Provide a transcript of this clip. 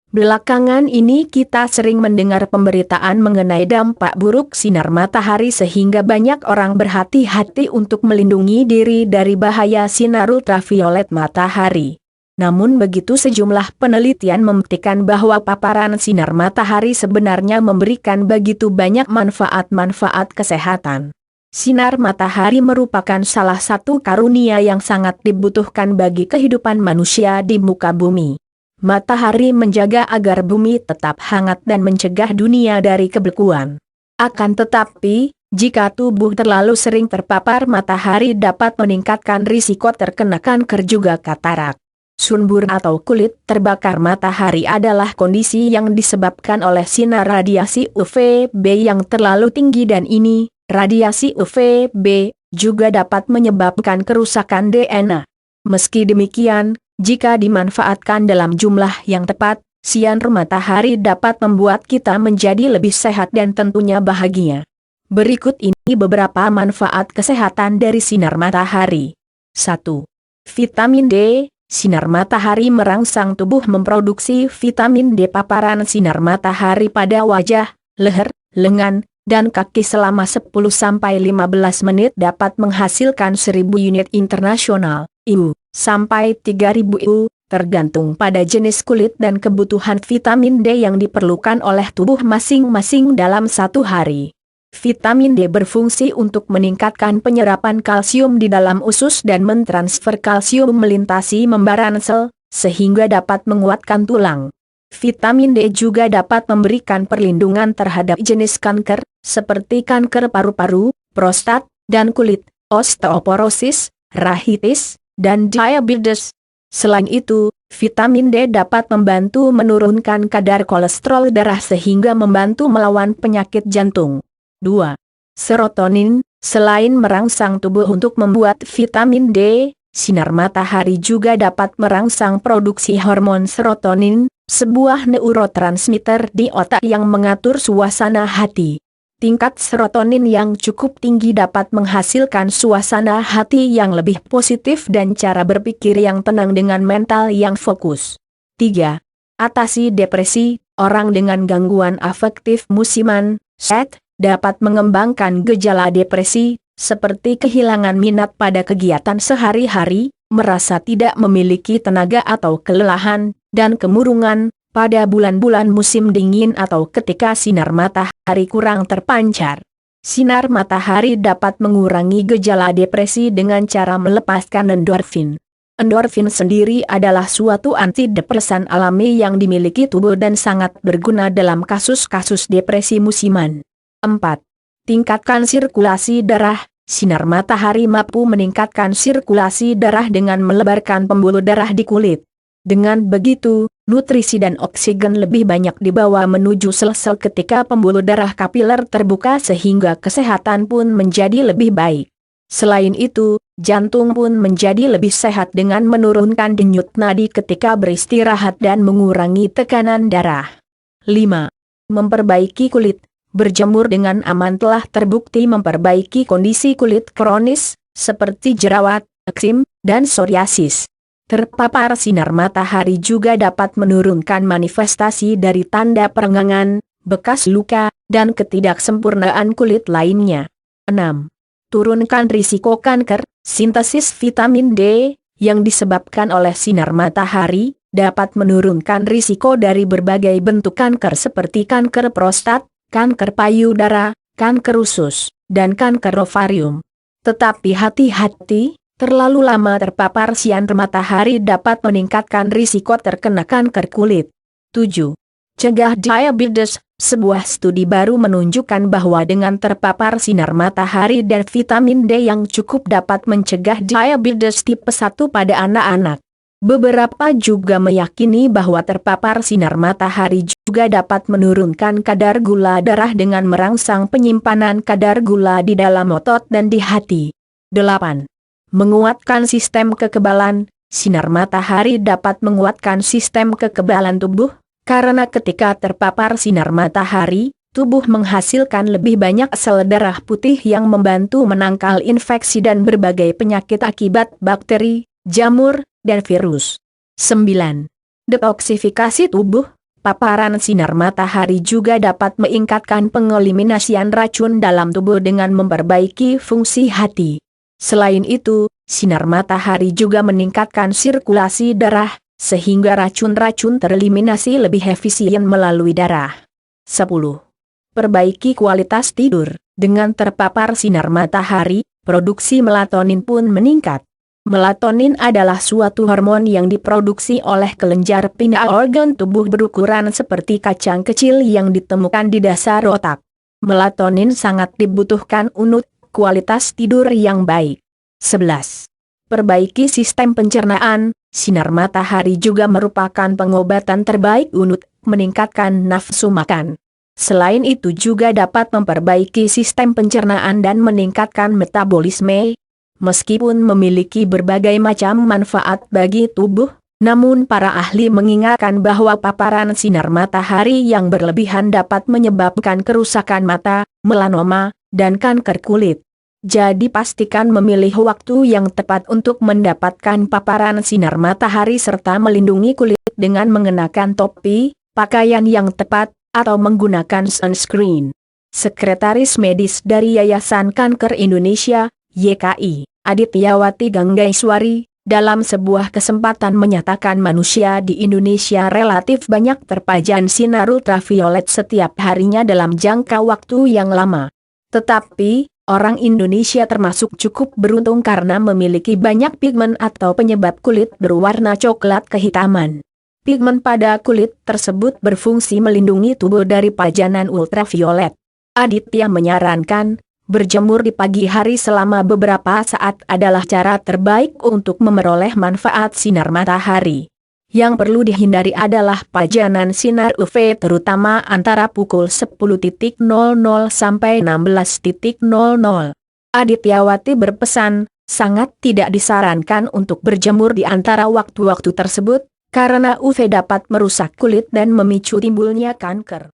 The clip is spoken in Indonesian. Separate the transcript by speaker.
Speaker 1: Belakangan ini kita sering mendengar pemberitaan mengenai dampak buruk sinar matahari sehingga banyak orang berhati-hati untuk melindungi diri dari bahaya sinar ultraviolet matahari. Namun begitu sejumlah penelitian membuktikan bahwa paparan sinar matahari sebenarnya memberikan begitu banyak manfaat-manfaat kesehatan. Sinar matahari merupakan salah satu karunia yang sangat dibutuhkan bagi kehidupan manusia di muka bumi. Matahari menjaga agar bumi tetap hangat dan mencegah dunia dari kebekuan. Akan tetapi, jika tubuh terlalu sering terpapar matahari dapat meningkatkan risiko terkena kanker juga katarak. Sunburn atau kulit terbakar matahari adalah kondisi yang disebabkan oleh sinar radiasi UVB yang terlalu tinggi dan ini, radiasi UVB, juga dapat menyebabkan kerusakan DNA. Meski demikian, jika dimanfaatkan dalam jumlah yang tepat, sinar matahari dapat membuat kita menjadi lebih sehat dan tentunya bahagia. Berikut ini beberapa manfaat kesehatan dari sinar matahari. 1. Vitamin D. Sinar matahari merangsang tubuh memproduksi vitamin D. Paparan sinar matahari pada wajah, leher, lengan, dan kaki selama 10-15 menit dapat menghasilkan 1000 unit internasional, IU, sampai 3000 IU, tergantung pada jenis kulit dan kebutuhan vitamin D yang diperlukan oleh tubuh masing-masing dalam satu hari. Vitamin D berfungsi untuk meningkatkan penyerapan kalsium di dalam usus dan mentransfer kalsium melintasi membran sel, sehingga dapat menguatkan tulang. Vitamin D juga dapat memberikan perlindungan terhadap jenis kanker, seperti kanker paru-paru, prostat, dan kulit, osteoporosis, rahitis, dan diabetes. Selain itu, vitamin D dapat membantu menurunkan kadar kolesterol darah sehingga membantu melawan penyakit jantung. 2. Serotonin. Selain merangsang tubuh untuk membuat vitamin D, sinar matahari juga dapat merangsang produksi hormon serotonin, sebuah neurotransmitter di otak yang mengatur suasana hati. Tingkat serotonin yang cukup tinggi dapat menghasilkan suasana hati yang lebih positif dan cara berpikir yang tenang dengan mental yang fokus. 3. Atasi depresi. Orang dengan gangguan afektif musiman, SAD, dapat mengembangkan gejala depresi, seperti kehilangan minat pada kegiatan sehari-hari, merasa tidak memiliki tenaga atau kelelahan, dan kemurungan, pada bulan-bulan musim dingin atau ketika sinar matahari kurang terpancar. Sinar matahari dapat mengurangi gejala depresi dengan cara melepaskan endorfin. Endorfin sendiri adalah suatu antidepresan alami yang dimiliki tubuh dan sangat berguna dalam kasus-kasus depresi musiman. 4. Tingkatkan sirkulasi darah. Sinar matahari mampu meningkatkan sirkulasi darah dengan melebarkan pembuluh darah di kulit. Dengan begitu, nutrisi dan oksigen lebih banyak dibawa menuju sel-sel ketika pembuluh darah kapiler terbuka sehingga kesehatan pun menjadi lebih baik. Selain itu, jantung pun menjadi lebih sehat dengan menurunkan denyut nadi ketika beristirahat dan mengurangi tekanan darah. 5. Memperbaiki kulit. Berjemur dengan aman telah terbukti memperbaiki kondisi kulit kronis, seperti jerawat, eksim, dan psoriasis. Terpapar sinar matahari juga dapat menurunkan manifestasi dari tanda perenggangan, bekas luka, dan ketidaksempurnaan kulit lainnya. 6. Turunkan risiko kanker. Sintesis vitamin D, yang disebabkan oleh sinar matahari, dapat menurunkan risiko dari berbagai bentuk kanker seperti kanker prostat, kanker payudara, kanker usus, dan kanker ovarium. Tetapi hati-hati, terlalu lama terpapar sinar matahari dapat meningkatkan risiko terkena kanker kulit. 7. Cegah diabetes. Sebuah studi baru menunjukkan bahwa dengan terpapar sinar matahari dan vitamin D yang cukup dapat mencegah diabetes tipe 1 pada anak-anak. Beberapa juga meyakini bahwa terpapar sinar matahari juga dapat menurunkan kadar gula darah dengan merangsang penyimpanan kadar gula di dalam otot dan di hati. 8. Menguatkan sistem kekebalan. Sinar matahari dapat menguatkan sistem kekebalan tubuh, karena ketika terpapar sinar matahari, tubuh menghasilkan lebih banyak sel darah putih yang membantu menangkal infeksi dan berbagai penyakit akibat bakteri, jamur, dan virus. 9. Detoksifikasi tubuh. paparan sinar matahari juga dapat meningkatkan pengeliminasian racun dalam tubuh dengan memperbaiki fungsi hati. Selain itu, sinar matahari juga meningkatkan sirkulasi darah, sehingga racun-racun tereliminasi lebih efisien melalui darah. 10. Perbaiki kualitas tidur. Dengan terpapar sinar matahari, produksi melatonin pun meningkat. Melatonin adalah suatu hormon yang diproduksi oleh kelenjar pindah organ tubuh berukuran seperti kacang kecil yang ditemukan di dasar otak. Melatonin sangat dibutuhkan untuk kualitas tidur yang baik. 11. Perbaiki sistem pencernaan. Sinar matahari juga merupakan pengobatan terbaik untuk meningkatkan nafsu makan. Selain itu juga dapat memperbaiki sistem pencernaan dan meningkatkan metabolisme. Meskipun memiliki berbagai macam manfaat bagi tubuh, namun para ahli mengingatkan bahwa paparan sinar matahari yang berlebihan dapat menyebabkan kerusakan mata, melanoma, dan kanker kulit. Jadi pastikan memilih waktu yang tepat untuk mendapatkan paparan sinar matahari serta melindungi kulit dengan mengenakan topi, pakaian yang tepat, atau menggunakan sunscreen. Sekretaris Medis dari Yayasan Kanker Indonesia, YKI, Adityawati Ganggaiswari, dalam sebuah kesempatan menyatakan manusia di Indonesia relatif banyak terpajan sinar ultraviolet setiap harinya dalam jangka waktu yang lama. Tetapi, orang Indonesia termasuk cukup beruntung karena memiliki banyak pigmen atau penyebab kulit berwarna coklat kehitaman. Pigmen pada kulit tersebut berfungsi melindungi tubuh dari pajanan ultraviolet. Aditya menyarankan, berjemur di pagi hari selama beberapa saat adalah cara terbaik untuk memperoleh manfaat sinar matahari. Yang perlu dihindari adalah pajanan sinar UV terutama antara pukul 10.00 sampai 16.00. Adityawati berpesan, sangat tidak disarankan untuk berjemur di antara waktu-waktu tersebut, karena UV dapat merusak kulit dan memicu timbulnya kanker.